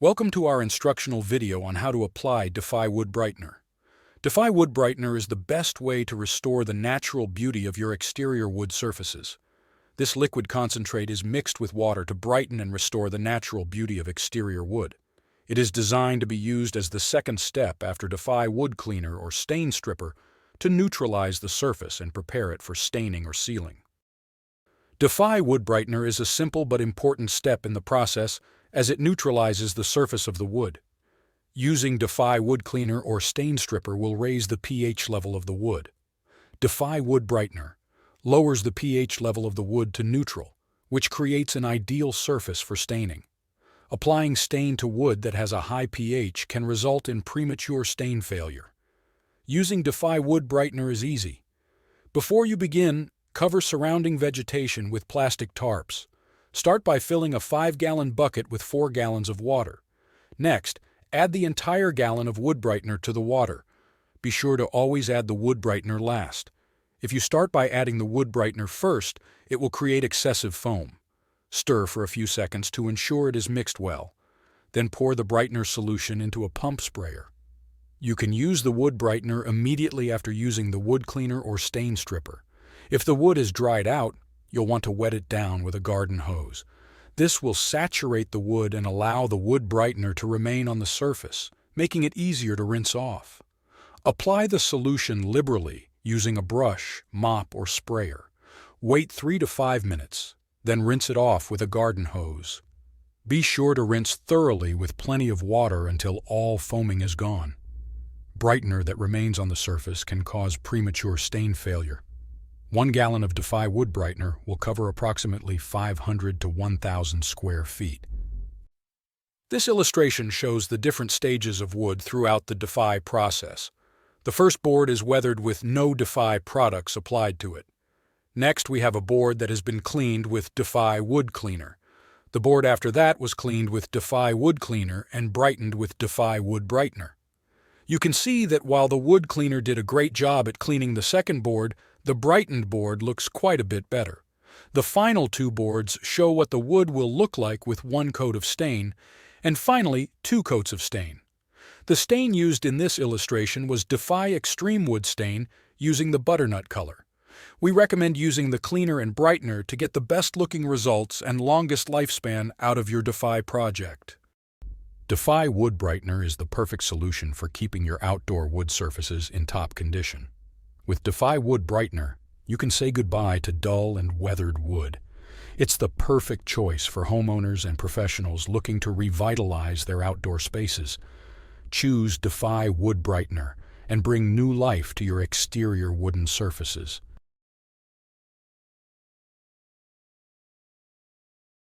Welcome to our instructional video on how to apply DEFY Wood Brightener. DEFY Wood Brightener is the best way to restore the natural beauty of your exterior wood surfaces. This liquid concentrate is mixed with water to brighten and restore the natural beauty of exterior wood. It is designed to be used as the second step after DEFY Wood Cleaner or Stain Stripper to neutralize the surface and prepare it for staining or sealing. DEFY Wood Brightener is a simple but important step in the process as it neutralizes the surface of the wood. Using DEFY Wood Cleaner or Stain Stripper will raise the pH level of the wood. DEFY Wood Brightener lowers the pH level of the wood to neutral, which creates an ideal surface for staining. Applying stain to wood that has a high pH can result in premature stain failure. Using DEFY Wood Brightener is easy. Before you begin, cover surrounding vegetation with plastic tarps. Start by filling a 5-gallon bucket with 4 gallons of water. Next, add the entire gallon of wood brightener to the water. Be sure to always add the wood brightener last. If you start by adding the wood brightener first, it will create excessive foam. Stir for a few seconds to ensure it is mixed well. Then pour the brightener solution into a pump sprayer. You can use the wood brightener immediately after using the wood cleaner or stain stripper. If the wood is dried out, you'll want to wet it down with a garden hose. This will saturate the wood and allow the wood brightener to remain on the surface, making it easier to rinse off. Apply the solution liberally using a brush, mop, or sprayer. Wait 3 to 5 minutes, then rinse it off with a garden hose. Be sure to rinse thoroughly with plenty of water until all foaming is gone. Brightener that remains on the surface can cause premature stain failure. 1 gallon of DEFY Wood Brightener will cover approximately 500 to 1,000 square feet. This illustration shows the different stages of wood throughout the DEFY process. The first board is weathered with no DEFY products applied to it. Next, we have a board that has been cleaned with DEFY Wood Cleaner. The board after that was cleaned with DEFY Wood Cleaner and brightened with DEFY Wood Brightener. You can see that while the wood cleaner did a great job at cleaning the second board, the brightened board looks quite a bit better. The final 2 boards show what the wood will look like with 1 coat of stain, and finally 2 coats of stain. The stain used in this illustration was DEFY Extreme Wood Stain using the butternut color. We recommend using the cleaner and brightener to get the best looking results and longest lifespan out of your DEFY project. DEFY Wood Brightener is the perfect solution for keeping your outdoor wood surfaces in top condition. With DEFY Wood Brightener, you can say goodbye to dull and weathered wood. It's the perfect choice for homeowners and professionals looking to revitalize their outdoor spaces. Choose DEFY Wood Brightener and bring new life to your exterior wooden surfaces.